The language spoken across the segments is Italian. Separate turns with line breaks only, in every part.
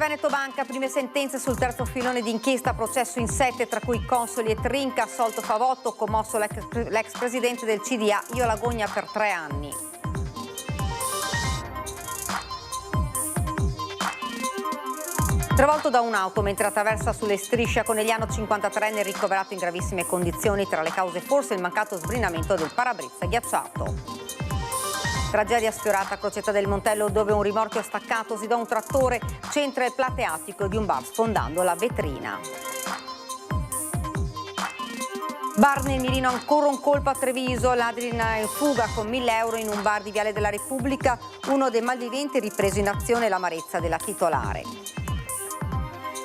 Veneto Banca, prime sentenze sul terzo filone d'inchiesta, processo in 7 tra cui Consoli e Trinca, assolto Favotto, commosso l'ex presidente del CDA, io l'agonia per 3 anni. Travolto da un'auto mentre attraversa sulle strisce a Conegliano, 53enne ricoverato in gravissime condizioni, tra le cause forse il mancato sbrinamento del parabrezza ghiacciato. Tragedia sfiorata a Crocetta del Montello, dove un rimorchio staccatosi da un trattore centra il plateatico di un bar sfondando la vetrina. Bar nel mirino, ancora un colpo a Treviso, ladri in fuga con 1.000 euro in un bar di Viale della Repubblica, uno dei malviventi ripreso in azione, l'amarezza della titolare.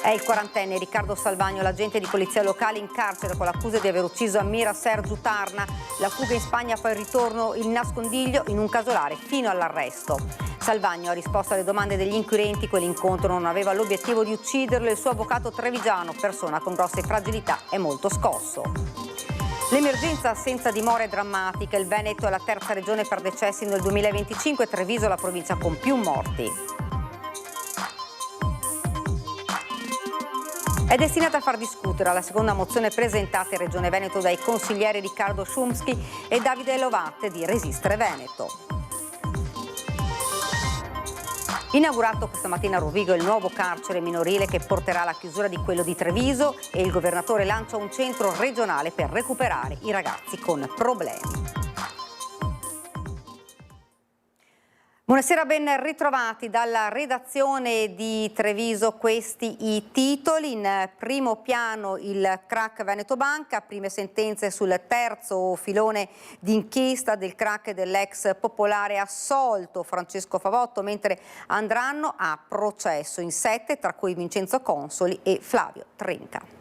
È il 40enne Riccardo Salvagno, l'agente di polizia locale in carcere con l'accusa di aver ucciso Amira Sergiu Tarna. La fuga in Spagna, poi il ritorno in nascondiglio in un casolare fino all'arresto. Salvagno ha risposto alle domande degli inquirenti, quell'incontro non aveva l'obiettivo di ucciderlo. Il suo avvocato trevigiano, persona con grosse fragilità, è molto scosso. L'emergenza assenza dimora è drammatica. Il Veneto è la terza regione per decessi nel 2025, Treviso la provincia con più morti. È destinata a far discutere la seconda mozione presentata in Regione Veneto dai consiglieri Riccardo Szumski e Davide Lovatte di Resistere Veneto. Inaugurato questa mattina a Rovigo il nuovo carcere minorile che porterà alla chiusura di quello di Treviso, e il governatore lancia un centro regionale per recuperare i ragazzi con problemi. Buonasera, ben ritrovati dalla redazione di Treviso. Questi i titoli. In primo piano il crack Veneto Banca, prime sentenze sul terzo filone d'inchiesta del crack dell'ex Popolare, assolto Francesco Favotto, mentre andranno a processo in 7 tra cui Vincenzo Consoli e Flavio Trinca.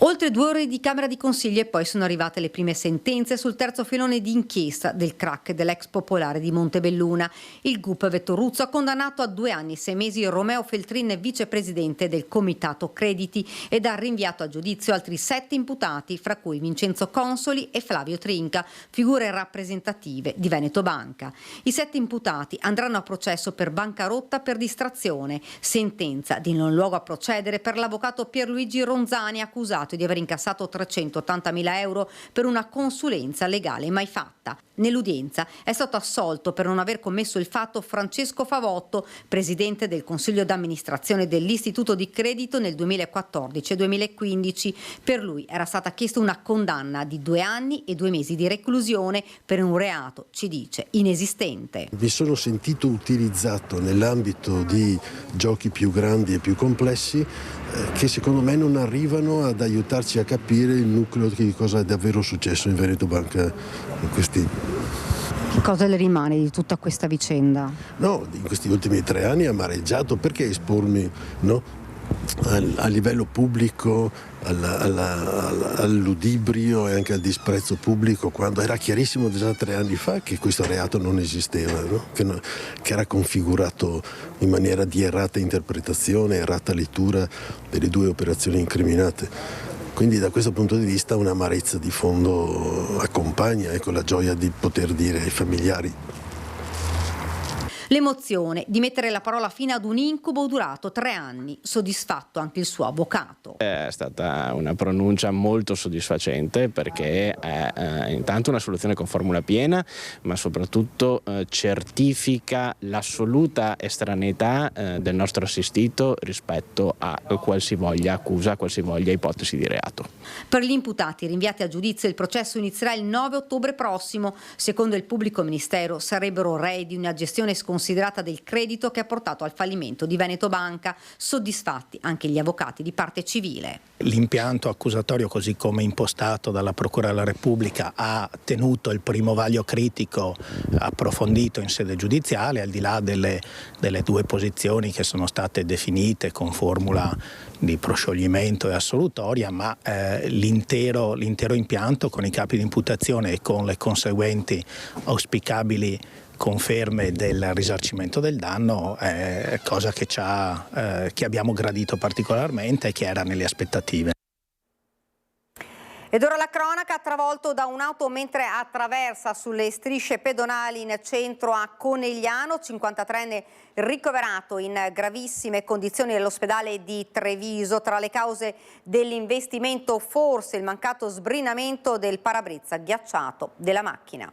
Oltre 2 ore di Camera di Consiglio e poi sono arrivate le prime sentenze sul terzo filone di inchiesta del crack dell'ex Popolare di Montebelluna. Il GUP Vettoruzzo ha condannato a 2 anni e 6 mesi Romeo Feltrin, vicepresidente del Comitato Crediti, ed ha rinviato a giudizio altri 7 imputati, fra cui Vincenzo Consoli e Flavio Trinca, figure rappresentative di Veneto Banca. I 7 imputati andranno a processo per bancarotta per distrazione, sentenza di non luogo a procedere per l'avvocato Pierluigi Ronzani, accusato di aver incassato 380.000 euro per una consulenza legale mai fatta. Nell'udienza è stato assolto per non aver commesso il fatto Francesco Favotto, presidente del Consiglio d'amministrazione dell'Istituto di Credito nel 2014 e 2015. Per lui era stata chiesta una condanna di 2 anni e 2 mesi di reclusione per un reato, ci dice, inesistente.
Mi sono sentito utilizzato nell'ambito di giochi più grandi e più complessi che secondo me non arrivano ad aiutarci a capire il nucleo di cosa è davvero successo in Veneto Banca in questi.
Che cosa le rimane di tutta questa vicenda?
No, in questi ultimi 3 anni amareggiato, perché espormi, no? A livello pubblico al ludibrio e anche al disprezzo pubblico, quando era chiarissimo già 3 anni fa che questo reato non esisteva, no? Che era configurato in maniera di errata interpretazione, errata lettura delle 2 operazioni incriminate. Quindi da questo punto di vista un'amarezza di fondo accompagna, ecco, la gioia di poter dire ai familiari.
L'emozione di mettere la parola fine ad un incubo durato 3 anni, soddisfatto anche il suo avvocato.
È stata una pronuncia molto soddisfacente, perché è intanto una soluzione con formula piena, ma soprattutto certifica l'assoluta estraneità del nostro assistito rispetto a qualsivoglia accusa, a qualsivoglia ipotesi di reato.
Per gli imputati rinviati a giudizio il processo inizierà il 9 ottobre prossimo. Secondo il pubblico ministero sarebbero rei di una gestione sconsiderata del credito che ha portato al fallimento di Veneto Banca, soddisfatti anche gli avvocati di parte civile.
L'impianto accusatorio, così come impostato dalla Procura della Repubblica, ha tenuto il primo vaglio critico approfondito in sede giudiziale, al di là delle 2 posizioni che sono state definite con formula di proscioglimento e assolutoria, ma l'intero impianto, con i capi di imputazione e con le conseguenti auspicabili conferme del risarcimento del danno, è cosa che abbiamo gradito particolarmente e che era nelle aspettative.
Ed ora la cronaca, travolto da un'auto mentre attraversa sulle strisce pedonali in centro a Conegliano, 53enne ricoverato in gravissime condizioni nell'ospedale di Treviso. Tra le cause dell'investimento forse il mancato sbrinamento del parabrezza ghiacciato della macchina.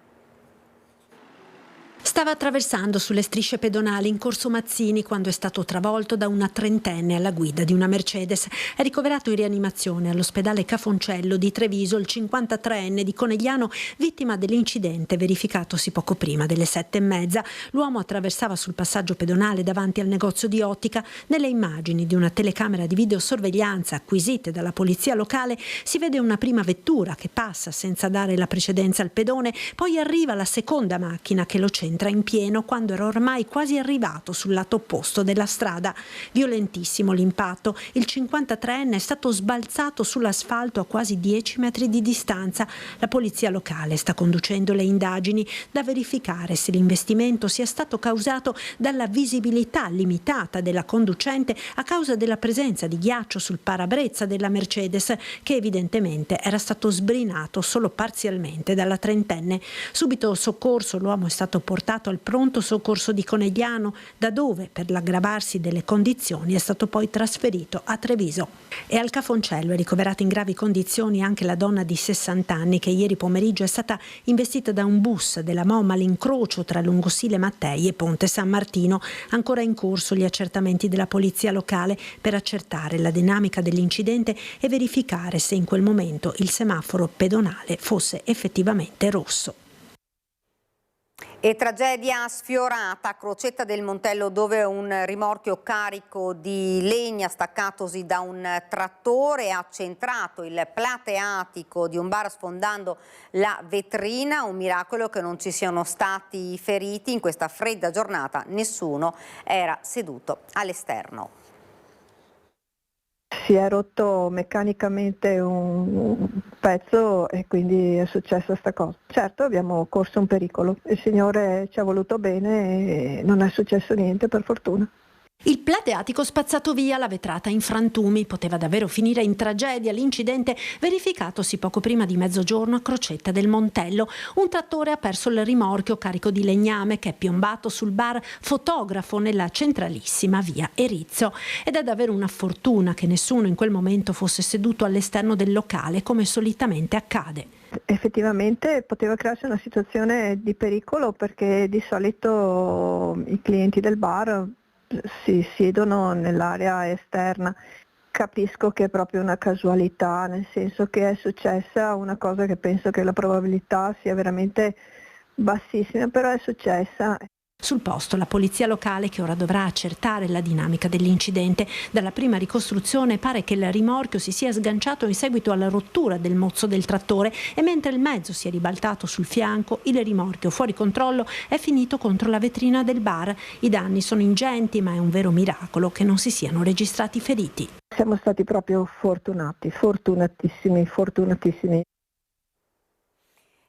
Stava attraversando sulle strisce pedonali in Corso Mazzini quando è stato travolto da una trentenne alla guida di una Mercedes. È ricoverato in rianimazione all'ospedale Cafoncello di Treviso il 53enne di Conegliano, vittima dell'incidente verificatosi poco prima delle 7:30. L'uomo attraversava sul passaggio pedonale davanti al negozio di ottica. Nelle immagini di una telecamera di videosorveglianza acquisite dalla polizia locale si vede una prima vettura che passa senza dare la precedenza al pedone, poi arriva la seconda macchina che lo centra in pieno quando era ormai quasi arrivato sul lato opposto della strada. Violentissimo l'impatto. Il 53enne è stato sbalzato sull'asfalto a quasi 10 metri di distanza. La polizia locale sta conducendo le indagini, da verificare se l'investimento sia stato causato dalla visibilità limitata della conducente a causa della presenza di ghiaccio sul parabrezza della Mercedes, che evidentemente era stato sbrinato solo parzialmente dalla trentenne. Subito soccorso, l'uomo è stato portato al pronto soccorso di Conegliano, da dove, per l'aggravarsi delle condizioni, è stato poi trasferito a Treviso. E al Cafoncello è ricoverata in gravi condizioni anche la donna di 60 anni che ieri pomeriggio è stata investita da un bus della Mom all'incrocio tra Lungosile Mattei e Ponte San Martino. Ancora in corso gli accertamenti della polizia locale per accertare la dinamica dell'incidente e verificare se in quel momento il semaforo pedonale fosse effettivamente rosso.
E tragedia sfiorata a Crocetta del Montello, dove un rimorchio carico di legna staccatosi da un trattore ha centrato il plateatico di un bar sfondando la vetrina. Un miracolo che non ci siano stati feriti. In questa fredda giornata nessuno era seduto all'esterno.
Si è rotto meccanicamente un pezzo e quindi è successa sta cosa. Certo, abbiamo corso un pericolo, il Signore ci ha voluto bene e non è successo niente, per fortuna.
Il plateatico spazzato via, la vetrata in frantumi, poteva davvero finire in tragedia l'incidente verificatosi poco prima di mezzogiorno a Crocetta del Montello. Un trattore ha perso il rimorchio carico di legname che è piombato sul bar Fotografo nella centralissima via Erizzo. Ed è davvero una fortuna che nessuno in quel momento fosse seduto all'esterno del locale come solitamente accade.
Effettivamente poteva crearsi una situazione di pericolo perché di solito i clienti del bar si siedono nell'area esterna. Capisco che è proprio una casualità, nel senso che è successa una cosa che penso che la probabilità sia veramente bassissima, però è successa.
Sul posto la polizia locale che ora dovrà accertare la dinamica dell'incidente. Dalla prima ricostruzione pare che il rimorchio si sia sganciato in seguito alla rottura del mozzo del trattore e mentre il mezzo si è ribaltato sul fianco, il rimorchio fuori controllo è finito contro la vetrina del bar. I danni sono ingenti, ma è un vero miracolo che non si siano registrati feriti.
Siamo stati proprio fortunati, fortunatissimi.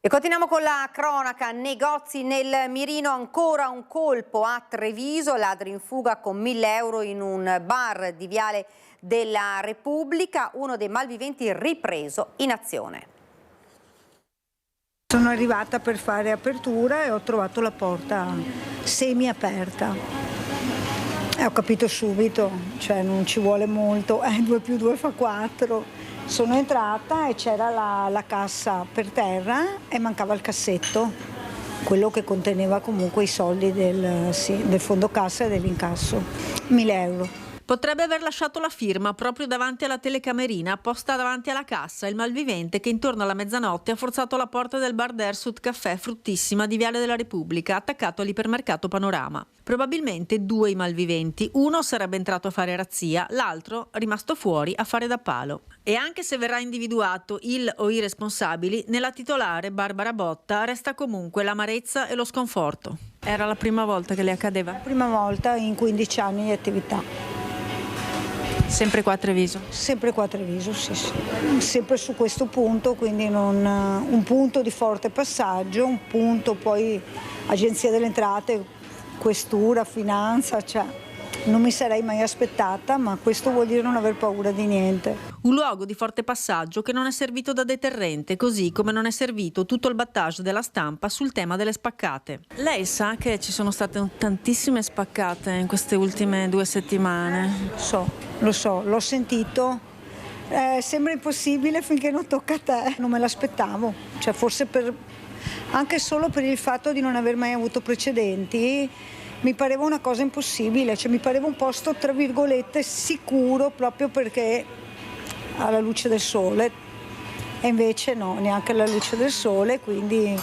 E continuiamo con la cronaca. Negozi nel mirino, ancora un colpo a Treviso, ladri in fuga con 1.000 euro in un bar di Viale della Repubblica, uno dei malviventi ripreso in azione.
Sono arrivata per fare apertura e ho trovato la porta semi aperta. E ho capito subito, cioè non ci vuole molto, 2 più 2 fa 4. Sono entrata e c'era la cassa per terra e mancava il cassetto, quello che conteneva comunque i soldi del fondo cassa e dell'incasso, 1.000 euro.
Potrebbe aver lasciato la firma proprio davanti alla telecamerina posta davanti alla cassa, il malvivente che intorno alla mezzanotte ha forzato la porta del bar Dersut Caffè Fruttissima di Viale della Repubblica, attaccato all'ipermercato Panorama. Probabilmente 2 i malviventi, uno sarebbe entrato a fare razzia, l'altro rimasto fuori a fare da palo. E anche se verrà individuato il o i responsabili, nella titolare Barbara Botta resta comunque l'amarezza e lo sconforto. Era la prima volta che le accadeva?
La prima volta in 15 anni di attività.
Sempre qua a Treviso?
Sempre qua a Treviso, sì. Sempre su questo punto, quindi un punto di forte passaggio, un punto poi Agenzia delle Entrate, Questura, Finanza, cioè non mi sarei mai aspettata, ma questo vuol dire non aver paura di niente.
Un luogo di forte passaggio che non è servito da deterrente, così come non è servito tutto il battage della stampa sul tema delle spaccate. Lei sa che ci sono state tantissime spaccate in queste ultime 2 settimane?
Lo so, l'ho sentito. Sembra impossibile finché non tocca a te. Non me l'aspettavo, cioè forse anche solo per il fatto di non aver mai avuto precedenti. Mi pareva una cosa impossibile, cioè mi pareva un posto tra virgolette sicuro proprio perché alla luce del sole, e invece no, neanche alla luce del sole, quindi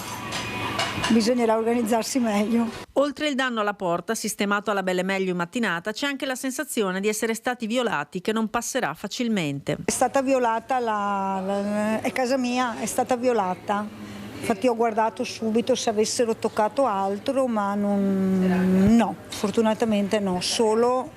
bisognerà organizzarsi meglio.
Oltre il danno alla porta, sistemato alla belle meglio in mattinata, c'è anche la sensazione di essere stati violati che non passerà facilmente.
È stata violata, è casa mia, è stata violata. Infatti ho guardato subito se avessero toccato altro, ma no, fortunatamente no, solo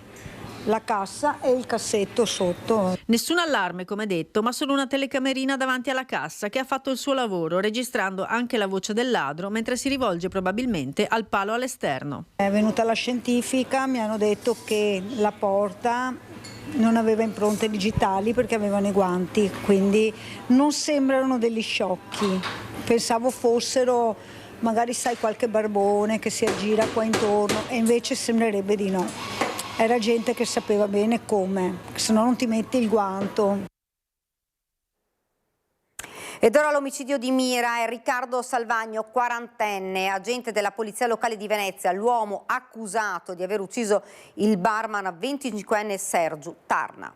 la cassa e il cassetto sotto.
Nessun allarme, come detto, ma solo una telecamerina davanti alla cassa che ha fatto il suo lavoro, registrando anche la voce del ladro mentre si rivolge probabilmente al palo all'esterno.
È venuta la scientifica, mi hanno detto che la porta non aveva impronte digitali perché avevano i guanti, quindi non sembrano degli sciocchi. Pensavo fossero magari qualche barbone che si aggira qua intorno e invece sembrerebbe di no. Era gente che sapeva bene come, se no non ti metti il guanto.
Ed ora l'omicidio di Mira. È Riccardo Salvagno, 40enne, agente della polizia locale di Venezia, l'uomo accusato di aver ucciso il barman 25enne Sergiu Tarna.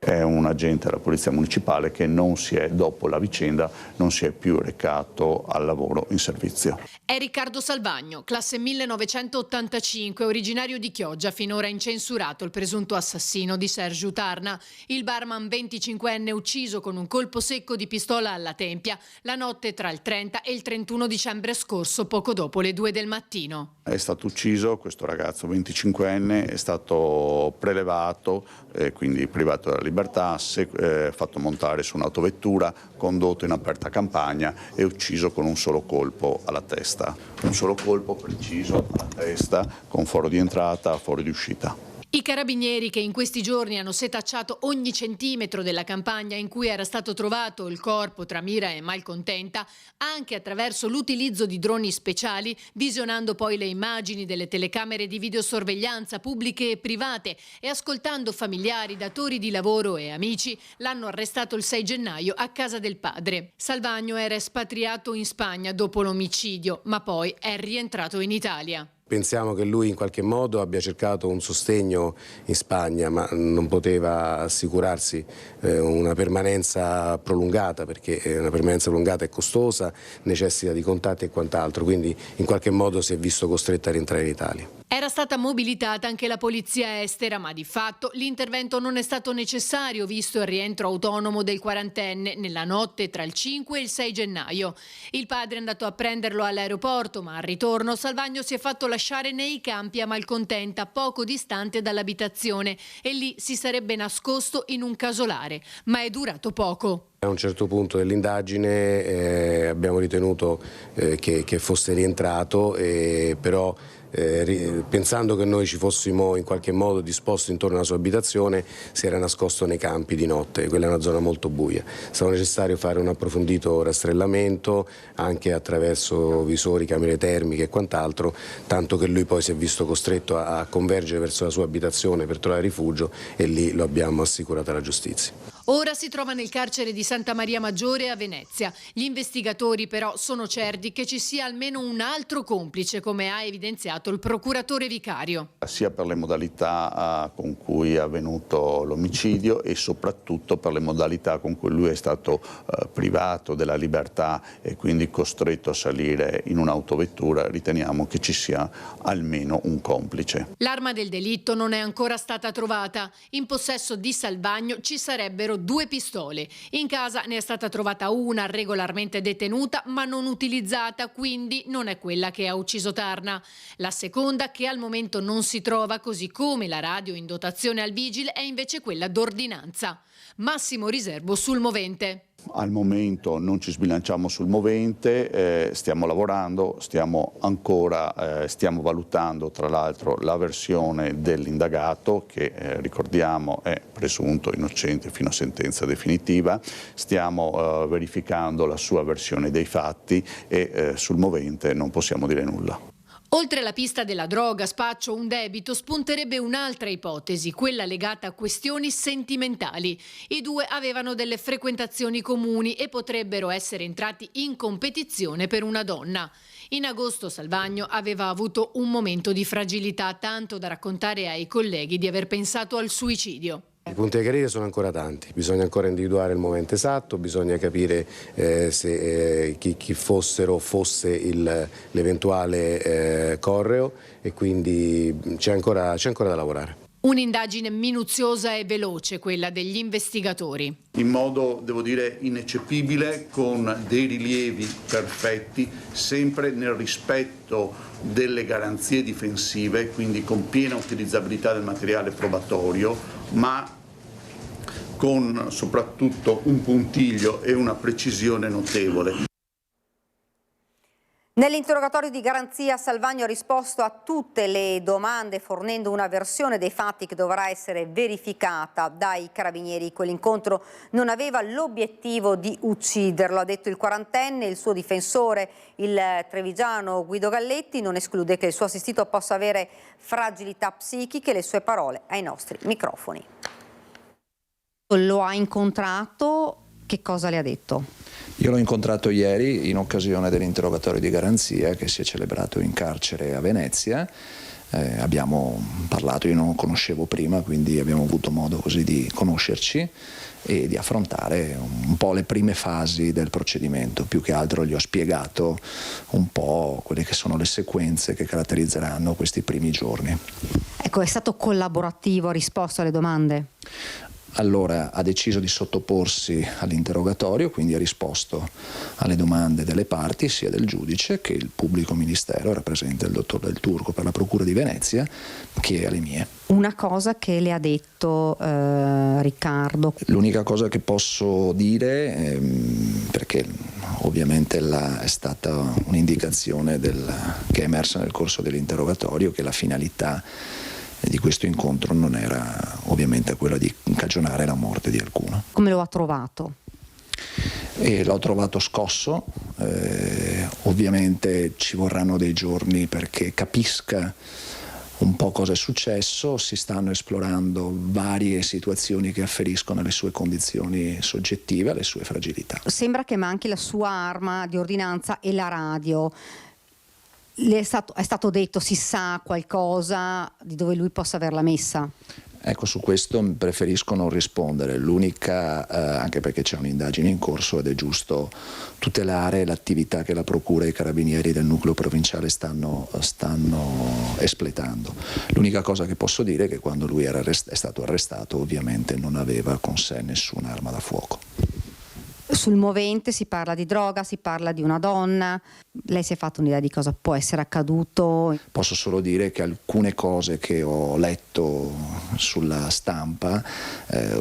È un agente della Polizia Municipale che dopo la vicenda, non si è più recato al lavoro in servizio.
È Riccardo Salvagno, classe 1985, originario di Chioggia, finora incensurato il presunto assassino di Sergiu Tarna, il barman 25enne ucciso con un colpo secco di pistola alla tempia la notte tra il 30 e il 31 dicembre scorso, poco dopo le 2 del mattino.
È stato ucciso questo ragazzo 25enne, è stato prelevato, quindi privato della libertà, fatto montare su un'autovettura, condotto in aperta campagna e ucciso con un solo colpo alla testa. Un solo colpo preciso alla testa con foro di entrata, foro di uscita.
I carabinieri, che in questi giorni hanno setacciato ogni centimetro della campagna in cui era stato trovato il corpo tra Mira e Malcontenta, anche attraverso l'utilizzo di droni speciali, visionando poi le immagini delle telecamere di videosorveglianza pubbliche e private e ascoltando familiari, datori di lavoro e amici, l'hanno arrestato il 6 gennaio a casa del padre. Salvagno era espatriato in Spagna dopo l'omicidio, ma poi è rientrato in Italia.
Pensiamo che lui in qualche modo abbia cercato un sostegno in Spagna, ma non poteva assicurarsi una permanenza prolungata, perché una permanenza prolungata è costosa, necessita di contatti e quant'altro, quindi in qualche modo si è visto costretto a rientrare in Italia.
Era stata mobilitata anche la polizia estera, ma di fatto l'intervento non è stato necessario visto il rientro autonomo del 40enne nella notte tra il 5 e il 6 gennaio. Il padre è andato a prenderlo all'aeroporto, ma al ritorno Salvagno si è fatto lasciare nei campi a Malcontenta, poco distante dall'abitazione, e lì si sarebbe nascosto in un casolare, ma è durato poco.
A un certo punto dell'indagine abbiamo ritenuto che fosse rientrato, però pensando che noi ci fossimo in qualche modo disposti intorno alla sua abitazione, si era nascosto nei campi di notte. Quella è una zona molto buia. È stato necessario fare un approfondito rastrellamento anche attraverso visori, camere termiche e quant'altro, tanto che lui poi si è visto costretto a convergere verso la sua abitazione per trovare rifugio, e lì lo abbiamo assicurato alla giustizia.
Ora si trova nel carcere di Santa Maria Maggiore a Venezia. Gli investigatori però sono certi che ci sia almeno un altro complice, come ha evidenziato il procuratore vicario.
Sia per le modalità con cui è avvenuto l'omicidio e soprattutto per le modalità con cui lui è stato privato della libertà e quindi costretto a salire in un'autovettura, riteniamo che ci sia almeno un complice.
L'arma del delitto non è ancora stata trovata. In possesso di Salvagno ci sarebbero 2 pistole. In casa ne è stata trovata una regolarmente detenuta ma non utilizzata, quindi non è quella che ha ucciso Tarna. La seconda, che al momento non si trova, così come la radio in dotazione al vigile, è invece quella d'ordinanza. Massimo riservo sul movente.
Al momento non ci sbilanciamo sul movente, stiamo lavorando, stiamo valutando tra l'altro la versione dell'indagato che ricordiamo è presunto innocente fino a sentenza definitiva, stiamo verificando la sua versione dei fatti e sul movente non possiamo dire nulla.
Oltre alla pista della droga, spaccio, un debito, spunterebbe un'altra ipotesi, quella legata a questioni sentimentali. I due avevano delle frequentazioni comuni e potrebbero essere entrati in competizione per una donna. In agosto Salvagno aveva avuto un momento di fragilità, tanto da raccontare ai colleghi di aver pensato al suicidio.
I punti da chiarire sono ancora tanti, bisogna ancora individuare il momento esatto, bisogna capire se chi fosse l'eventuale correo e quindi c'è ancora da lavorare.
Un'indagine minuziosa e veloce, quella degli investigatori.
In modo, devo dire, ineccepibile, con dei rilievi perfetti, sempre nel rispetto delle garanzie difensive, quindi con piena utilizzabilità del materiale probatorio, ma con soprattutto un puntiglio e una precisione notevole.
Nell'interrogatorio di garanzia Salvagno ha risposto a tutte le domande fornendo una versione dei fatti che dovrà essere verificata dai carabinieri. Quell'incontro non aveva l'obiettivo di ucciderlo, ha detto il quarantenne. Il suo difensore, il trevigiano Guido Galletti, non esclude che il suo assistito possa avere fragilità psichiche. Le sue parole ai nostri microfoni. Lo ha incontrato, che cosa le ha detto?
Io l'ho incontrato ieri in occasione dell'interrogatorio di garanzia che si è celebrato in carcere a Venezia. Abbiamo parlato, io non lo conoscevo prima, quindi abbiamo avuto modo così di conoscerci e di affrontare un po' le prime fasi del procedimento. Più che altro gli ho spiegato un po' quelle che sono le sequenze che caratterizzeranno questi primi giorni.
Ecco, è stato collaborativo, ha risposto alle domande?
Allora ha deciso di sottoporsi all'interrogatorio, quindi ha risposto alle domande delle parti, sia del giudice che il pubblico ministero, rappresenta il dottor Del Turco per la Procura di Venezia, che alle mie.
Una cosa che le ha detto Riccardo?
L'unica cosa che posso dire, perché ovviamente è stata un'indicazione che è emersa nel corso dell'interrogatorio, che la finalità di questo incontro non era ovviamente quella di cagionare la morte di alcuno.
Come lo ha trovato?
L'ho trovato scosso, ovviamente ci vorranno dei giorni perché capisca un po' cosa è successo, si stanno esplorando varie situazioni che afferiscono alle sue condizioni soggettive, alle sue fragilità.
Sembra che manchi la sua arma di ordinanza e la radio. Le è stato detto, si sa qualcosa di dove lui possa averla messa?
Ecco, su questo preferisco non rispondere. L'unica, anche perché c'è un'indagine in corso ed è giusto tutelare l'attività che la Procura e i Carabinieri del nucleo provinciale stanno espletando. L'unica cosa che posso dire è che quando lui è stato arrestato ovviamente non aveva con sé nessun'arma da fuoco.
Sul movente si parla di droga, si parla di una donna. Lei si è fatta un'idea di cosa può essere accaduto?
Posso solo dire che alcune cose che ho letto sulla stampa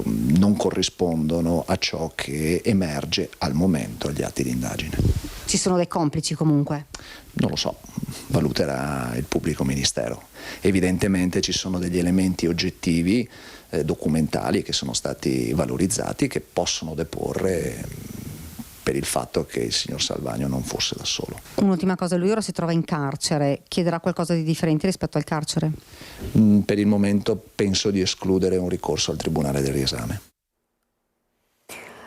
non corrispondono a ciò che emerge al momento agli atti di indagine.
Ci sono dei complici comunque?
Non lo so, valuterà il pubblico ministero. Evidentemente ci sono degli elementi oggettivi documentali che sono stati valorizzati, che possono deporre per il fatto che il signor Salvagno non fosse da solo.
Un'ultima cosa, lui ora si trova in carcere, chiederà qualcosa di differente rispetto al carcere?
Per il momento penso di escludere un ricorso al Tribunale del riesame.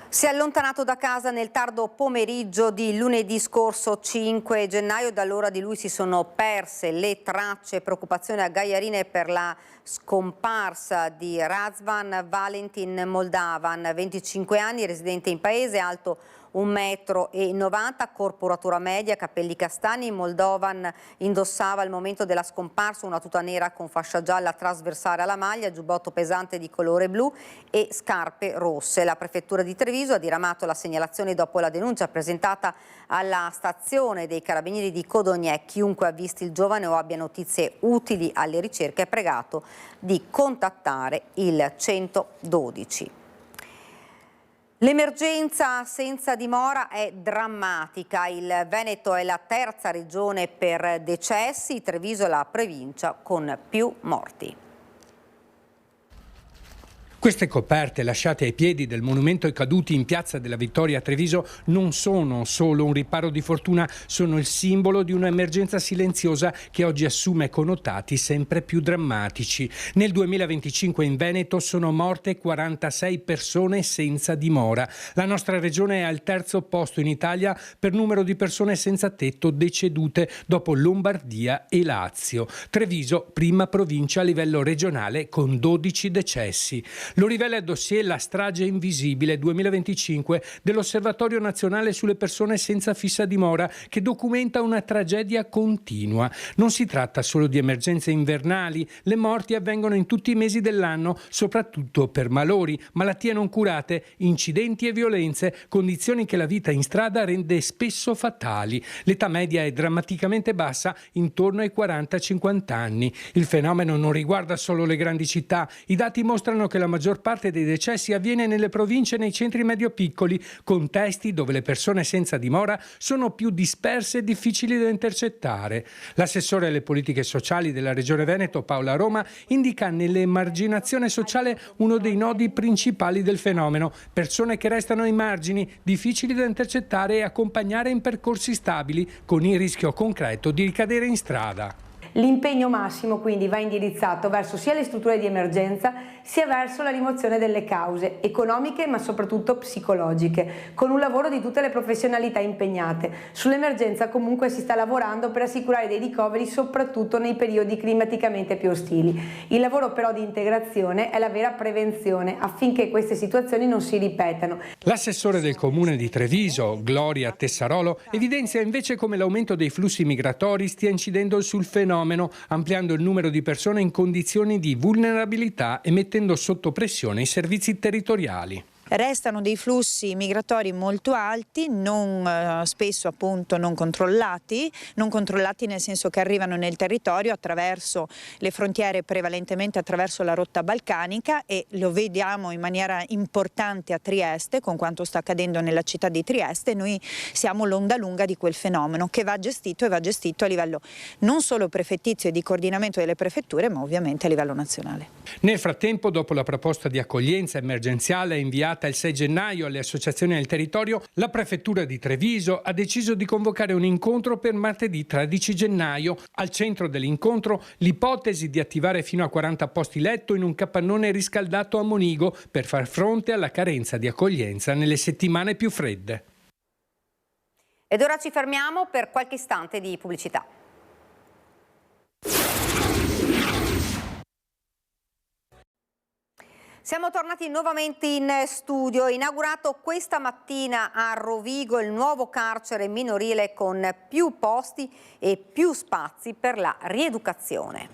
Si è allontanato da casa nel tardo pomeriggio di lunedì scorso 5 gennaio, da allora di lui si sono perse le tracce. Preoccupazione a Gaiarine per la scomparsa di Razvan Valentin Moldavan, 25 anni, residente in paese, alto 1,90 m, corporatura media, capelli castani. Moldovan indossava al momento della scomparsa una tuta nera con fascia gialla trasversale alla maglia, giubbotto pesante di colore blu e scarpe rosse. La prefettura di Treviso ha diramato la segnalazione dopo la denuncia presentata alla stazione dei Carabinieri di Codognè. Chiunque ha visto il giovane o abbia notizie utili alle ricerche è pregato di contattare il 112. L'emergenza senza dimora è drammatica. Il Veneto è la terza regione per decessi, Treviso è la provincia con più morti.
Queste coperte lasciate ai piedi del monumento ai caduti in Piazza della Vittoria a Treviso non sono solo un riparo di fortuna, sono il simbolo di un'emergenza silenziosa che oggi assume connotati sempre più drammatici. Nel 2025 in Veneto sono morte 46 persone senza dimora. La nostra regione è al terzo posto in Italia per numero di persone senza tetto decedute, dopo Lombardia e Lazio. Treviso, prima provincia a livello regionale con 12 decessi. Lo rivela il dossier La strage invisibile 2025 dell'Osservatorio Nazionale sulle persone senza fissa dimora, che documenta una tragedia continua. Non si tratta solo di emergenze invernali, le morti avvengono in tutti i mesi dell'anno, soprattutto per malori, malattie non curate, incidenti e violenze, condizioni che la vita in strada rende spesso fatali. L'età media è drammaticamente bassa, intorno ai 40-50 anni. Il fenomeno non riguarda solo le grandi città. I dati mostrano che la maggior parte dei decessi avviene nelle province e nei centri medio-piccoli, contesti dove le persone senza dimora sono più disperse e difficili da intercettare. L'assessore alle politiche sociali della Regione Veneto, Paola Roma, indica nell'emarginazione sociale uno dei nodi principali del fenomeno: persone che restano ai margini, difficili da intercettare e accompagnare in percorsi stabili, con il rischio concreto di ricadere in strada.
L'impegno massimo quindi va indirizzato verso sia le strutture di emergenza sia verso la rimozione delle cause economiche ma soprattutto psicologiche, con un lavoro di tutte le professionalità impegnate. Sull'emergenza comunque si sta lavorando per assicurare dei ricoveri soprattutto nei periodi climaticamente più ostili. Il lavoro però di integrazione è la vera prevenzione affinché queste situazioni non si ripetano.
L'assessore del comune di Treviso, Gloria Tessarolo, evidenzia invece come l'aumento dei flussi migratori stia incidendo sul fenomeno, ampliando il numero di persone in condizioni di vulnerabilità e mettendo sotto pressione i servizi territoriali.
Restano dei flussi migratori molto alti, spesso appunto non controllati nel senso che arrivano nel territorio attraverso le frontiere, prevalentemente attraverso la rotta balcanica, e lo vediamo in maniera importante a Trieste con quanto sta accadendo nella città di Trieste. Noi siamo l'onda lunga di quel fenomeno che va gestito a livello non solo prefettizio e di coordinamento delle prefetture, ma ovviamente a livello nazionale.
Nel frattempo, dopo la proposta di accoglienza emergenziale inviata il 6 gennaio alle associazioni del territorio, la prefettura di Treviso ha deciso di convocare un incontro per martedì 13 gennaio. Al centro dell'incontro l'ipotesi di attivare fino a 40 posti letto in un capannone riscaldato a Monigo per far fronte alla carenza di accoglienza nelle settimane più fredde.
Ed ora ci fermiamo per qualche istante di pubblicità. Siamo tornati nuovamente in studio. Inaugurato questa mattina a Rovigo il nuovo carcere minorile con più posti e più spazi per la rieducazione.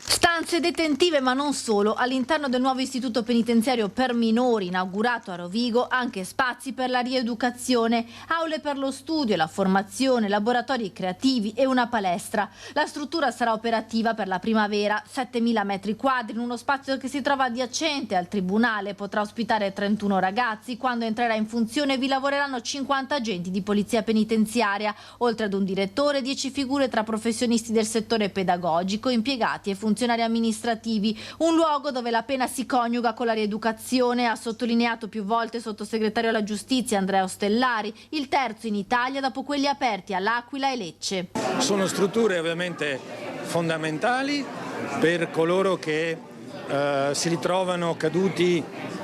Stanze detentive, ma non solo. All'interno del nuovo istituto penitenziario per minori inaugurato a Rovigo anche spazi per la rieducazione, aule per lo studio, la formazione, laboratori creativi e una palestra. La struttura sarà operativa per la primavera, 7.000 metri quadri in uno spazio che si trova adiacente al tribunale, potrà ospitare 31 ragazzi. Quando entrerà in funzione vi lavoreranno 50 agenti di polizia penitenziaria, oltre ad un direttore, 10 figure tra professionisti del settore pedagogico, impiegati e funzionari amministrativi. Un luogo dove la pena si coniuga con la rieducazione, ha sottolineato più volte il sottosegretario alla giustizia Andrea Ostellari, il terzo in Italia dopo quelli aperti all'Aquila e Lecce.
Sono strutture ovviamente fondamentali per coloro che si ritrovano caduti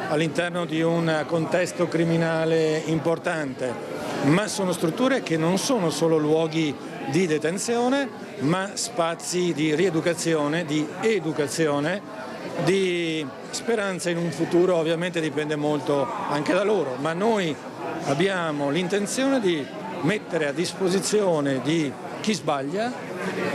all'interno di un contesto criminale importante, ma sono strutture che non sono solo luoghi di detenzione, ma spazi di rieducazione, di educazione, di speranza in un futuro. Ovviamente dipende molto anche da loro, ma noi abbiamo l'intenzione di mettere a disposizione di chi sbaglia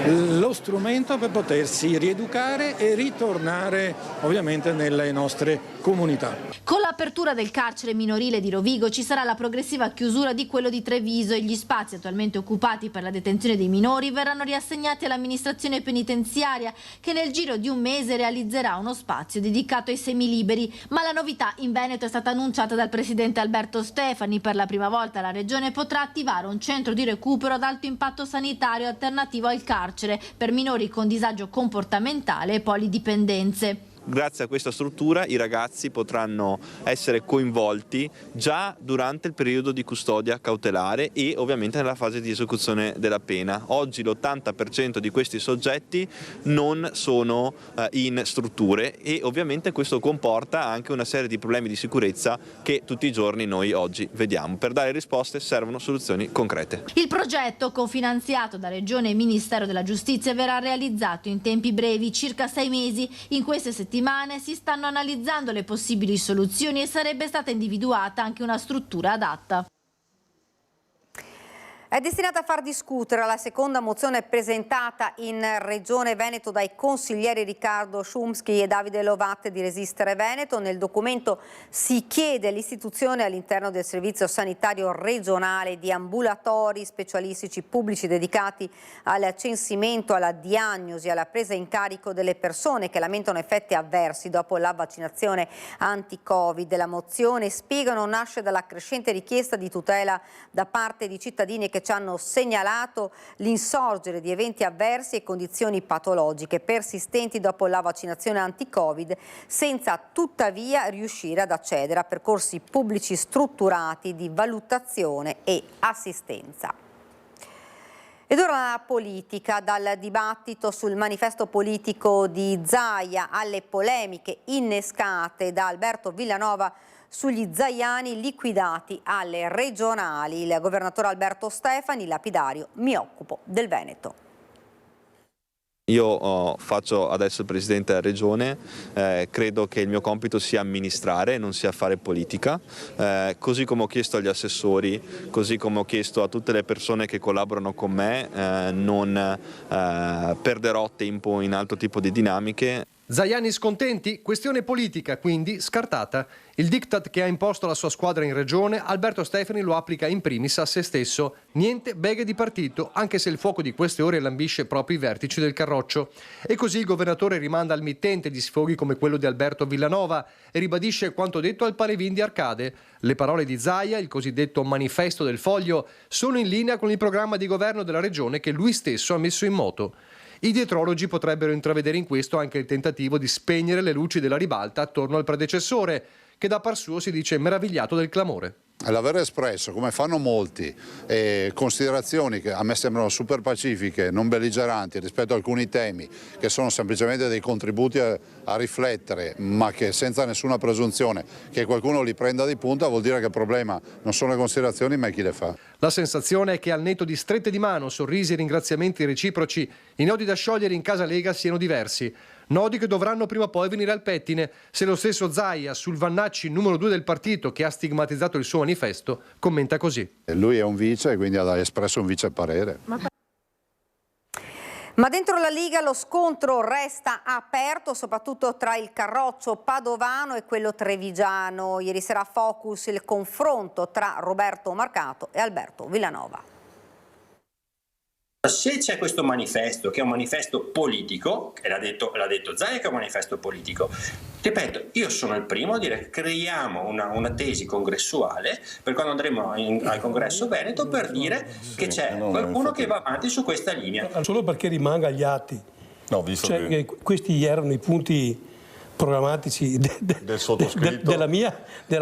lo strumento per potersi rieducare e ritornare ovviamente nelle nostre comunità.
Con l'apertura del carcere minorile di Rovigo ci sarà la progressiva chiusura di quello di Treviso e gli spazi attualmente occupati per la detenzione dei minori verranno riassegnati all'amministrazione penitenziaria, che nel giro di un mese realizzerà uno spazio dedicato ai semiliberi. Ma la novità in Veneto è stata annunciata dal presidente Alberto Stefani. Per la prima volta la regione potrà attivare un centro di recupero ad alto impatto sanitario alternativo al carcere per minori con disagio comportamentale e polidipendenze.
Grazie a questa struttura i ragazzi potranno essere coinvolti già durante il periodo di custodia cautelare e ovviamente nella fase di esecuzione della pena. Oggi l'80% di questi soggetti non sono in strutture e ovviamente questo comporta anche una serie di problemi di sicurezza che tutti i giorni noi oggi vediamo. Per dare risposte servono soluzioni concrete.
Il progetto, cofinanziato da Regione e Ministero della Giustizia, verrà realizzato in tempi brevi, circa 6 mesi. In queste settimane si stanno analizzando le possibili soluzioni e sarebbe stata individuata anche una struttura adatta.
È destinata a far discutere la seconda mozione presentata in Regione Veneto dai consiglieri Riccardo Szumski e Davide Lovatte di Resistere Veneto. Nel documento si chiede l'istituzione all'interno del servizio sanitario regionale di ambulatori specialistici pubblici dedicati al censimento, alla diagnosi, alla presa in carico delle persone che lamentano effetti avversi dopo la vaccinazione anti-Covid. La mozione, spiegano, nasce dalla crescente richiesta di tutela da parte di cittadini che ci hanno segnalato l'insorgere di eventi avversi e condizioni patologiche persistenti dopo la vaccinazione anti-Covid, senza tuttavia riuscire ad accedere a percorsi pubblici strutturati di valutazione e assistenza. Ed ora la politica, dal dibattito sul manifesto politico di Zaia alle polemiche innescate da Alberto Villanova sugli zaiani liquidati alle regionali. Il governatore Alberto Stefani, lapidario: mi occupo del Veneto.
Io faccio adesso il presidente della regione, credo che il mio compito sia amministrare, non sia fare politica, così come ho chiesto agli assessori, così come ho chiesto a tutte le persone che collaborano con me, non perderò tempo in altro tipo di dinamiche.
Zaiani scontenti? Questione politica, quindi scartata. Il diktat che ha imposto la sua squadra in regione, Alberto Stefani lo applica in primis a se stesso. Niente beghe di partito, anche se il fuoco di queste ore lambisce proprio i vertici del Carroccio. E così il governatore rimanda al mittente di sfoghi come quello di Alberto Villanova e ribadisce quanto detto al Palevin di Arcade. Le parole di Zaia, il cosiddetto manifesto del Foglio, sono in linea con il programma di governo della regione che lui stesso ha messo in moto. I dietrologi potrebbero intravedere in questo anche il tentativo di spegnere le luci della ribalta attorno al predecessore, che da par suo si dice meravigliato del clamore.
L'aver espresso, come fanno molti, considerazioni che a me sembrano super pacifiche, non belligeranti rispetto a alcuni temi, che sono semplicemente dei contributi a riflettere, ma che senza nessuna presunzione che qualcuno li prenda di punta, vuol dire che il problema non sono le considerazioni ma è chi le fa.
La sensazione è che al netto di strette di mano, sorrisi e ringraziamenti reciproci, i nodi da sciogliere in casa Lega siano diversi. Nodi che dovranno prima o poi venire al pettine, se lo stesso Zaia, sul Vannacci numero 2 del partito che ha stigmatizzato il suo manifesto, commenta così.
Lui è un vice e quindi ha espresso un vice parere.
Ma dentro la Liga lo scontro resta aperto, soprattutto tra il Carroccio padovano e quello trevigiano. Ieri sera a Focus il confronto tra Roberto Marcato e Alberto Villanova.
Se c'è questo manifesto, che è un manifesto politico, e l'ha detto Zaia che è un manifesto politico, ripeto, io sono il primo a dire che creiamo una tesi congressuale per quando andremo al congresso Veneto, per dire che c'è qualcuno che va avanti su questa linea.
Solo perché rimanga agli atti, visto che questi erano i punti programmatici
del sottoscritto
della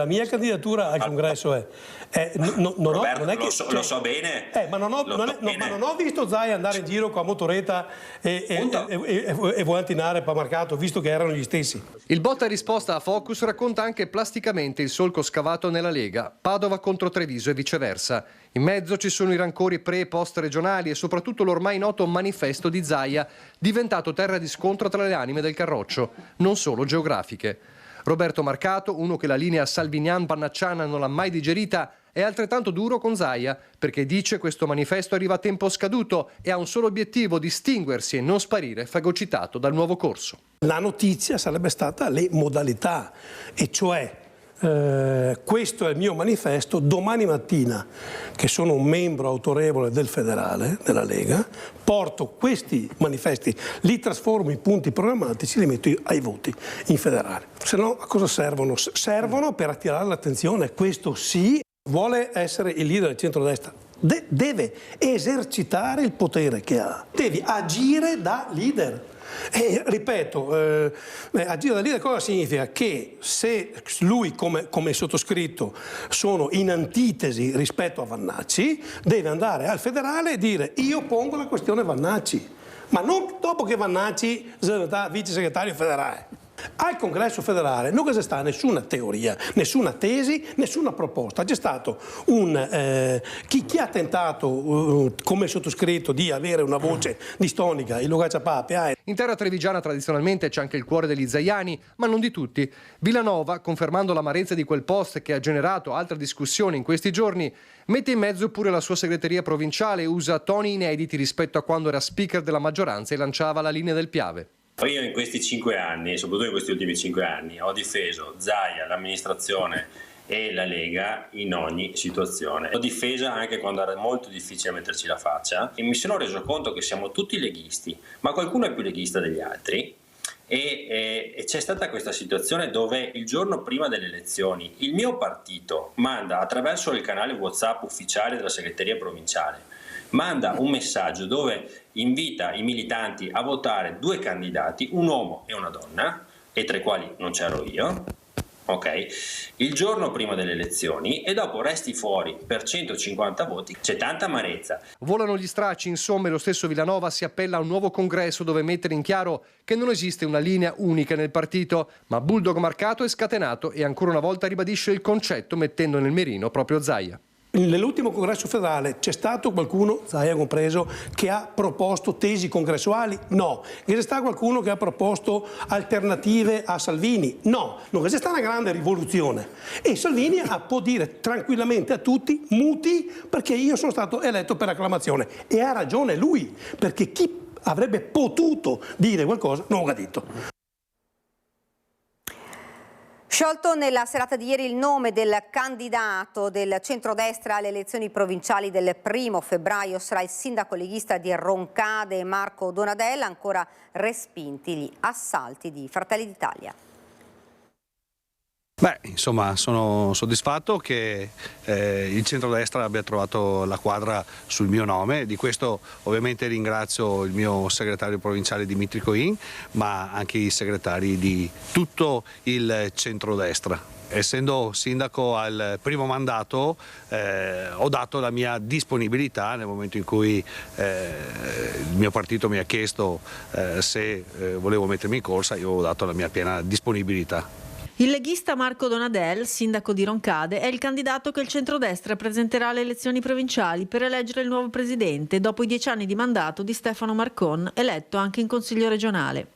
mia candidatura al congresso.
Roberto, lo so bene.
Ma non ho visto Zaia andare in giro con la motoretta e volantinare per Marcato, visto che erano gli stessi.
Il botta e risposta a Focus racconta anche plasticamente il solco scavato nella Lega, Padova contro Treviso e viceversa. In mezzo ci sono i rancori pre e post regionali e soprattutto l'ormai noto manifesto di Zaia, diventato terra di scontro tra le anime del Carroccio, non solo geografiche. Roberto Marcato, uno che la linea salvinian-pannacciana non l'ha mai digerita, è altrettanto duro con Zaia, perché dice questo manifesto arriva a tempo scaduto e ha un solo obiettivo: distinguersi e non sparire fagocitato dal nuovo corso.
La notizia sarebbe stata le modalità, e cioè questo è il mio manifesto, domani mattina, che sono un membro autorevole del federale, della Lega, porto questi manifesti, li trasformo in punti programmatici, li metto ai voti in federale. Se no a cosa servono? Servono per attirare l'attenzione, questo sì, vuole essere il leader del centrodestra. Deve esercitare il potere che ha, devi agire da leader. E ripeto, agire da leader cosa significa? Che se lui come sottoscritto sono in antitesi rispetto a Vannacci, deve andare al federale e dire io pongo la questione Vannacci, ma non dopo che Vannacci diventa vice segretario federale. Al congresso federale non c'è stata nessuna teoria, nessuna tesi, nessuna proposta. C'è stato chi ha tentato come sottoscritto di avere una voce distonica, il Luca Pape.
In terra trevigiana tradizionalmente c'è anche il cuore degli zaiani, ma non di tutti. Villanova, confermando l'amarezza di quel post che ha generato altre discussioni in questi giorni, mette in mezzo pure la sua segreteria provinciale e usa toni inediti rispetto a quando era speaker della maggioranza e lanciava la linea del Piave.
Io in questi 5 anni, soprattutto in questi ultimi 5 anni, ho difeso Zaia, l'amministrazione e la Lega in ogni situazione. L'ho difesa anche quando era molto difficile metterci la faccia e mi sono reso conto che siamo tutti leghisti, ma qualcuno è più leghista degli altri e c'è stata questa situazione dove il giorno prima delle elezioni il mio partito manda attraverso il canale WhatsApp ufficiale della segreteria provinciale manda un messaggio dove invita i militanti a votare 2 candidati, un uomo e una donna, e tra i quali non c'ero io, ok? Il giorno prima delle elezioni e dopo resti fuori per 150 voti. C'è tanta amarezza.
Volano gli stracci, insomma, e lo stesso Villanova si appella a un nuovo congresso dove mettere in chiaro che non esiste una linea unica nel partito, ma bulldog marcato e scatenato, e ancora una volta ribadisce il concetto mettendo nel mirino proprio Zaia.
Nell'ultimo congresso federale c'è stato qualcuno, Zaia compreso, che ha proposto tesi congressuali? No. C'è stato qualcuno che ha proposto alternative a Salvini? No. Non c'è stata una grande rivoluzione. E Salvini può dire tranquillamente a tutti, muti, perché io sono stato eletto per acclamazione. E ha ragione lui, perché chi avrebbe potuto dire qualcosa non l'ha detto.
Sciolto nella serata di ieri il nome del candidato del centrodestra alle elezioni provinciali del 1° febbraio sarà il sindaco leghista di Roncade Marco Donadel, ancora respinti gli assalti di Fratelli d'Italia.
Insomma, sono soddisfatto che il centrodestra abbia trovato la quadra sul mio nome. Di questo ovviamente ringrazio il mio segretario provinciale Dimitri Coin, ma anche i segretari di tutto il centrodestra. Essendo sindaco al primo mandato ho dato la mia disponibilità nel momento in cui il mio partito mi ha chiesto se volevo mettermi in corsa, io ho dato la mia piena disponibilità.
Il leghista Marco Donadel, sindaco di Roncade, è il candidato che il centrodestra presenterà alle elezioni provinciali per eleggere il nuovo presidente dopo i 10 anni di mandato di Stefano Marcon, eletto anche in consiglio regionale.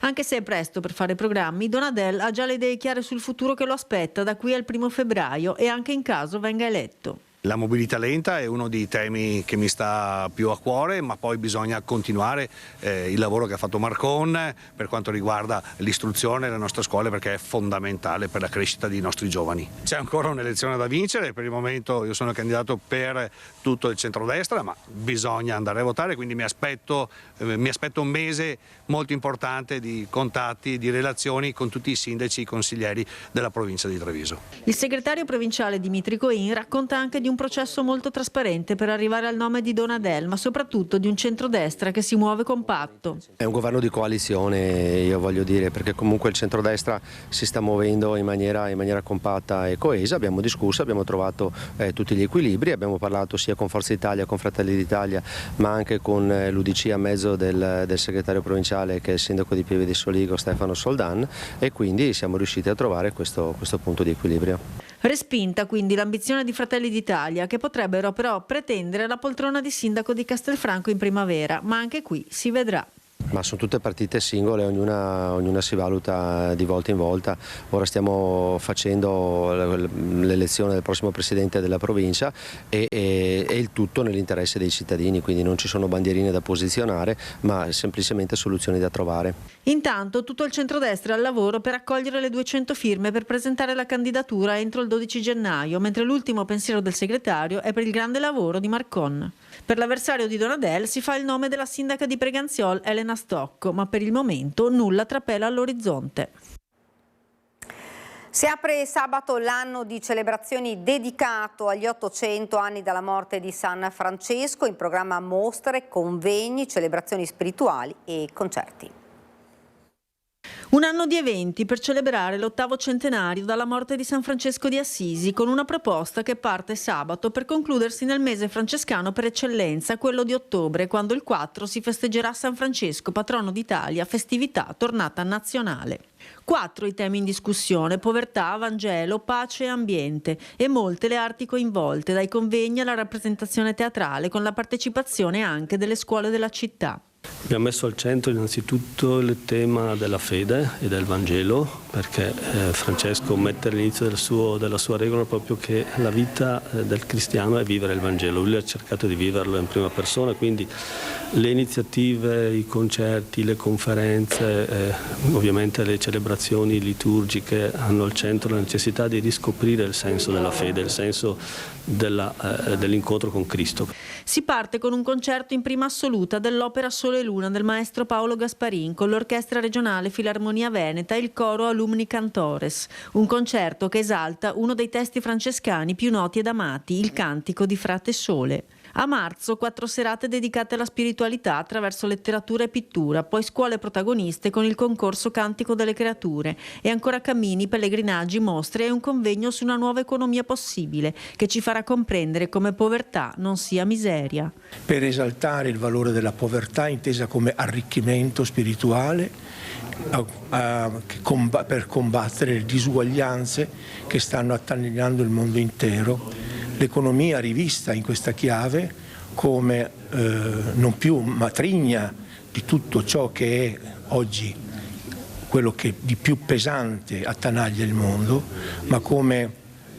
Anche se è presto per fare programmi, Donadel ha già le idee chiare sul futuro che lo aspetta da qui al 1° febbraio e anche in caso venga eletto.
La mobilità lenta è uno dei temi che mi sta più a cuore, ma poi bisogna continuare il lavoro che ha fatto Marcon per quanto riguarda l'istruzione delle nostre scuole, perché è fondamentale per la crescita dei nostri giovani. C'è ancora un'elezione da vincere, per il momento io sono candidato per tutto il centrodestra, ma bisogna andare a votare, quindi mi aspetto un mese molto importante di contatti, di relazioni con tutti i sindaci e i consiglieri della provincia di Treviso.
Il segretario provinciale Dimitri Coin racconta anche di un processo molto trasparente per arrivare al nome di Donadel, ma soprattutto di un centrodestra che si muove compatto.
È un governo di coalizione, io voglio dire, perché comunque il centrodestra si sta muovendo in maniera compatta e coesa. Abbiamo discusso, abbiamo trovato tutti gli equilibri, abbiamo parlato sia con Forza Italia, con Fratelli d'Italia, ma anche con l'UDC a mezzo del segretario provinciale che è il sindaco di Pieve di Soligo, Stefano Soldan, e quindi siamo riusciti a trovare questo punto di equilibrio.
Respinta quindi l'ambizione di Fratelli d'Italia, che potrebbero però pretendere la poltrona di sindaco di Castelfranco in primavera, ma anche qui si vedrà.
Ma sono tutte partite singole, ognuna si valuta di volta in volta. Ora stiamo facendo l'elezione del prossimo presidente della provincia e il tutto nell'interesse dei cittadini, quindi non ci sono bandierine da posizionare, ma semplicemente soluzioni da trovare.
Intanto tutto il centrodestra è al lavoro per raccogliere le 200 firme per presentare la candidatura entro il 12 gennaio, mentre l'ultimo pensiero del segretario è per il grande lavoro di Marcon. Per l'avversario di Donadel si fa il nome della sindaca di Preganziol, Elena Stocco, ma per il momento nulla trapela all'orizzonte.
Si apre sabato l'anno di celebrazioni dedicato agli 800 anni dalla morte di San Francesco, in programma mostre, convegni, celebrazioni spirituali e concerti.
Un anno di eventi per celebrare l'8° centenario dalla morte di San Francesco di Assisi, con una proposta che parte sabato per concludersi nel mese francescano per eccellenza, quello di ottobre, quando il 4 si festeggerà San Francesco, patrono d'Italia, festività tornata nazionale. 4 i temi in discussione: povertà, Vangelo, pace e ambiente, e molte le arti coinvolte, dai convegni alla rappresentazione teatrale, con la partecipazione anche delle scuole della città.
Abbiamo messo al centro innanzitutto il tema della fede e del Vangelo, perché Francesco mette all'inizio della sua regola proprio che la vita del cristiano è vivere il Vangelo. Lui ha cercato di viverlo in prima persona, quindi le iniziative, i concerti, le conferenze, ovviamente le celebrazioni liturgiche hanno al centro la necessità di riscoprire il senso della fede, il senso dell'incontro con Cristo.
Si parte con un concerto in prima assoluta dell'opera Sole e Luna del maestro Paolo Gasparin, con l'Orchestra Regionale Filarmonia Veneta e il coro Alumni Cantores. Un concerto che esalta uno dei testi francescani più noti ed amati, il Cantico di Frate Sole. A marzo 4 serate dedicate alla spiritualità attraverso letteratura e pittura, poi scuole protagoniste con il concorso Cantico delle Creature e ancora cammini, pellegrinaggi, mostre e un convegno su una nuova economia possibile che ci farà comprendere come povertà non sia miseria.
Per esaltare il valore della povertà intesa come arricchimento spirituale, per combattere le disuguaglianze che stanno attanagliando il mondo intero. L'economia rivista in questa chiave come non più matrigna di tutto ciò che è oggi quello che di più pesante attanaglia il mondo, ma come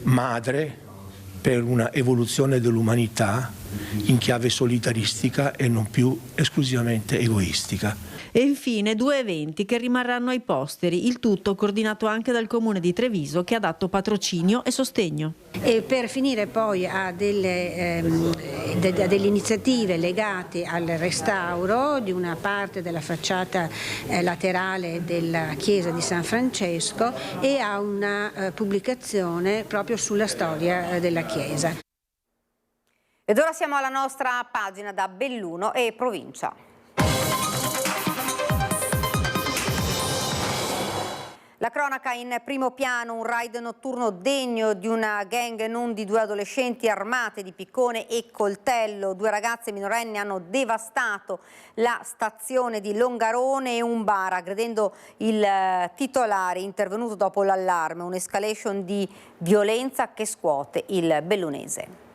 madre per una evoluzione dell'umanità in chiave solidaristica e non più esclusivamente egoistica.
E infine 2 eventi che rimarranno ai posteri, il tutto coordinato anche dal Comune di Treviso, che ha dato patrocinio e sostegno.
E per finire poi a delle iniziative legate al restauro di una parte della facciata laterale della chiesa di San Francesco e a una pubblicazione proprio sulla storia della chiesa.
Ed ora siamo alla nostra pagina da Belluno e provincia. La cronaca in primo piano, un raid notturno degno di una gang non di 2 adolescenti armate di piccone e coltello. 2 ragazze minorenni hanno devastato la stazione di Longarone e un bar, aggredendo il titolare intervenuto dopo l'allarme. Un'escalation di violenza che scuote il bellunese.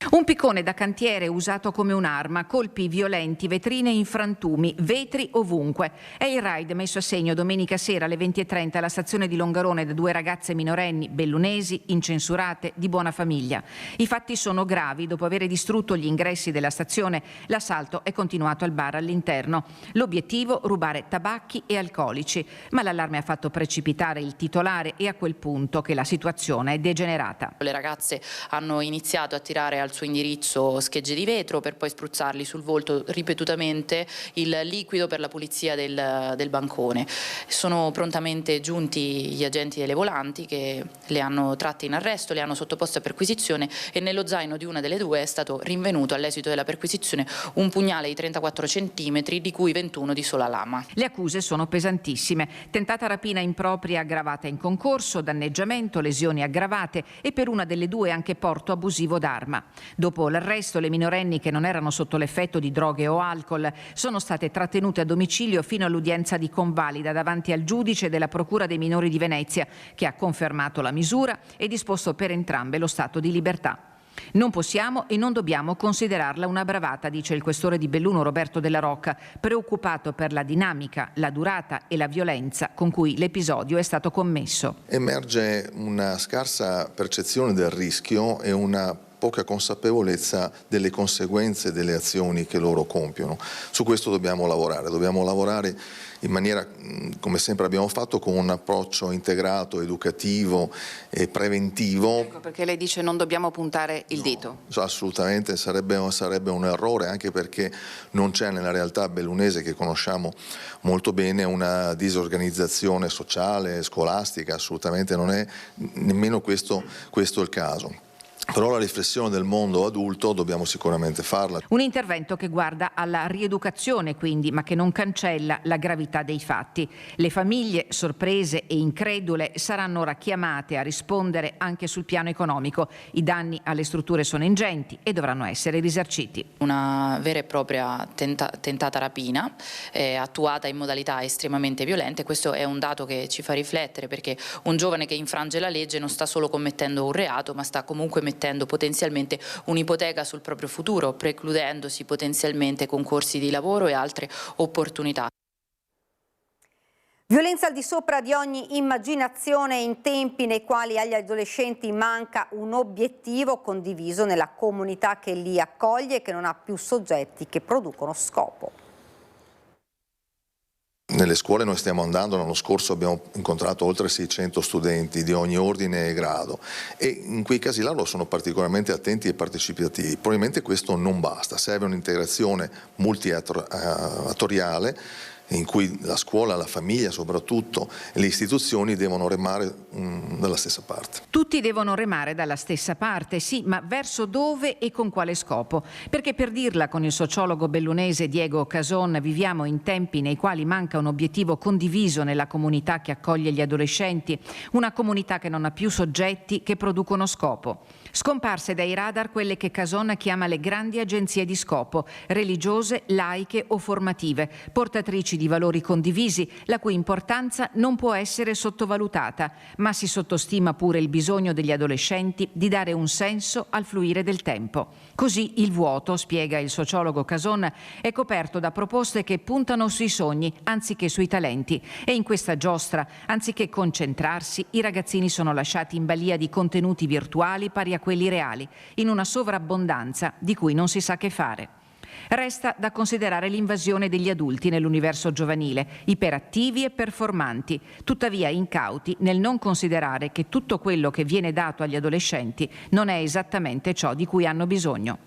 Un piccone da cantiere usato come un'arma, colpi violenti, vetrine in frantumi, vetri ovunque. È il raid messo a segno domenica sera alle 20:30 alla stazione di Longarone da 2 ragazze minorenni bellunesi, incensurate, di buona famiglia. I fatti sono gravi. Dopo aver distrutto gli ingressi della stazione, l'assalto è continuato al bar all'interno. L'obiettivo: rubare tabacchi e alcolici. Ma l'allarme ha fatto precipitare il titolare e a quel punto che la situazione è degenerata.
Le ragazze hanno iniziato a tirare al suo indirizzo schegge di vetro per poi spruzzarli sul volto ripetutamente il liquido per la pulizia del bancone. Sono prontamente giunti gli agenti delle volanti che le hanno tratte in arresto, le hanno sottoposte a perquisizione e nello zaino di una delle 2 è stato rinvenuto all'esito della perquisizione un pugnale di 34 centimetri di cui 21 di sola lama.
Le accuse sono pesantissime: tentata rapina impropria aggravata in concorso, danneggiamento, lesioni aggravate e per una delle 2 anche porto abusivo d'arma. Dopo l'arresto, le minorenni che non erano sotto l'effetto di droghe o alcol sono state trattenute a domicilio fino all'udienza di convalida davanti al giudice della Procura dei minori di Venezia, che ha confermato la misura e disposto per entrambe lo stato di libertà. Non possiamo e non dobbiamo considerarla una bravata, dice il questore di Belluno Roberto Della Rocca, preoccupato per la dinamica, la durata e la violenza con cui l'episodio è stato commesso.
Emerge una scarsa percezione del rischio e una poca consapevolezza delle conseguenze delle azioni che loro compiono. Su questo dobbiamo lavorare in maniera, come sempre abbiamo fatto, con un approccio integrato, educativo e preventivo.
Ecco perché lei dice non dobbiamo puntare il dito.
Assolutamente sarebbe un errore, anche perché non c'è nella realtà bellunese, che conosciamo molto bene, una disorganizzazione sociale, scolastica, assolutamente non è nemmeno questo il caso. Però la riflessione del mondo adulto dobbiamo sicuramente farla.
Un intervento che guarda alla rieducazione quindi, ma che non cancella la gravità dei fatti. Le famiglie, sorprese e incredule, saranno ora chiamate a rispondere anche sul piano economico. I danni alle strutture sono ingenti e dovranno essere risarciti.
Una vera e propria tentata rapina attuata in modalità estremamente violente. Questo è un dato che ci fa riflettere, perché un giovane che infrange la legge non sta solo commettendo un reato, ma sta comunque mettendo potenzialmente un'ipoteca sul proprio futuro, precludendosi potenzialmente concorsi di lavoro e altre opportunità.
Violenza al di sopra di ogni immaginazione in tempi nei quali agli adolescenti manca un obiettivo condiviso nella comunità che li accoglie e che non ha più soggetti che producono scopo.
Nelle scuole noi stiamo andando, l'anno scorso abbiamo incontrato oltre 600 studenti di ogni ordine e grado, e in quei casi là loro sono particolarmente attenti e partecipativi. Probabilmente questo non basta, serve un'integrazione multiattoriale in cui la scuola, la famiglia soprattutto e le istituzioni devono remare dalla stessa parte.
Tutti devono remare dalla stessa parte, sì, ma verso dove e con quale scopo? Perché, per dirla con il sociologo bellunese Diego Cason, viviamo in tempi nei quali manca un obiettivo condiviso nella comunità che accoglie gli adolescenti, una comunità che non ha più soggetti che producono scopo. Scomparse dai radar quelle che Cason chiama le grandi agenzie di scopo, religiose, laiche o formative, portatrici di valori condivisi, la cui importanza non può essere sottovalutata, ma si sottostima pure il bisogno degli adolescenti di dare un senso al fluire del tempo. Così il vuoto, spiega il sociologo Cason, è coperto da proposte che puntano sui sogni anziché sui talenti, e in questa giostra, anziché concentrarsi, i ragazzini sono lasciati in balia di contenuti virtuali pari a quelli reali, in una sovrabbondanza di cui non si sa che fare. Resta da considerare l'invasione degli adulti nell'universo giovanile, iperattivi e performanti, tuttavia incauti nel non considerare che tutto quello che viene dato agli adolescenti non è esattamente ciò di cui hanno bisogno.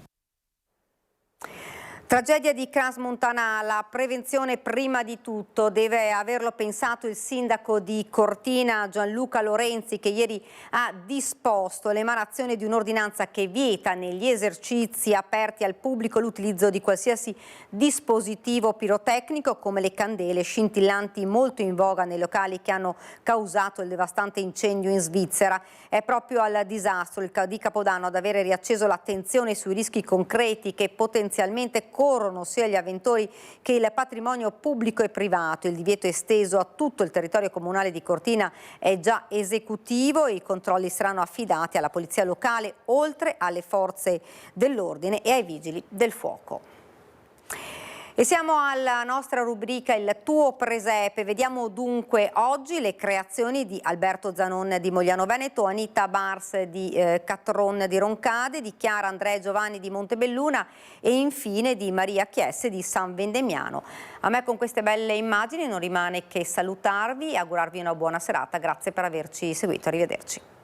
Tragedia di Crans-Montana, la prevenzione prima di tutto, deve averlo pensato il sindaco di Cortina Gianluca Lorenzi, che ieri ha disposto l'emanazione di un'ordinanza che vieta negli esercizi aperti al pubblico l'utilizzo di qualsiasi dispositivo pirotecnico come le candele scintillanti molto in voga nei locali che hanno causato il devastante incendio in Svizzera. È proprio al disastro di Capodanno ad avere riacceso l'attenzione sui rischi concreti che potenzialmente corrono sia gli avventori che il patrimonio pubblico e privato. Il divieto esteso a tutto il territorio comunale di Cortina è già esecutivo e i controlli saranno affidati alla polizia locale, oltre alle forze dell'ordine e ai vigili del fuoco. E siamo alla nostra rubrica Il tuo presepe. Vediamo dunque oggi le creazioni di Alberto Zanon di Mogliano Veneto, Anita Bars di Catron di Roncade, di Chiara Andrea e Giovanni di Montebelluna e infine di Maria Chiesse di San Vendemiano. A me con queste belle immagini non rimane che salutarvi e augurarvi una buona serata. Grazie per averci seguito. Arrivederci.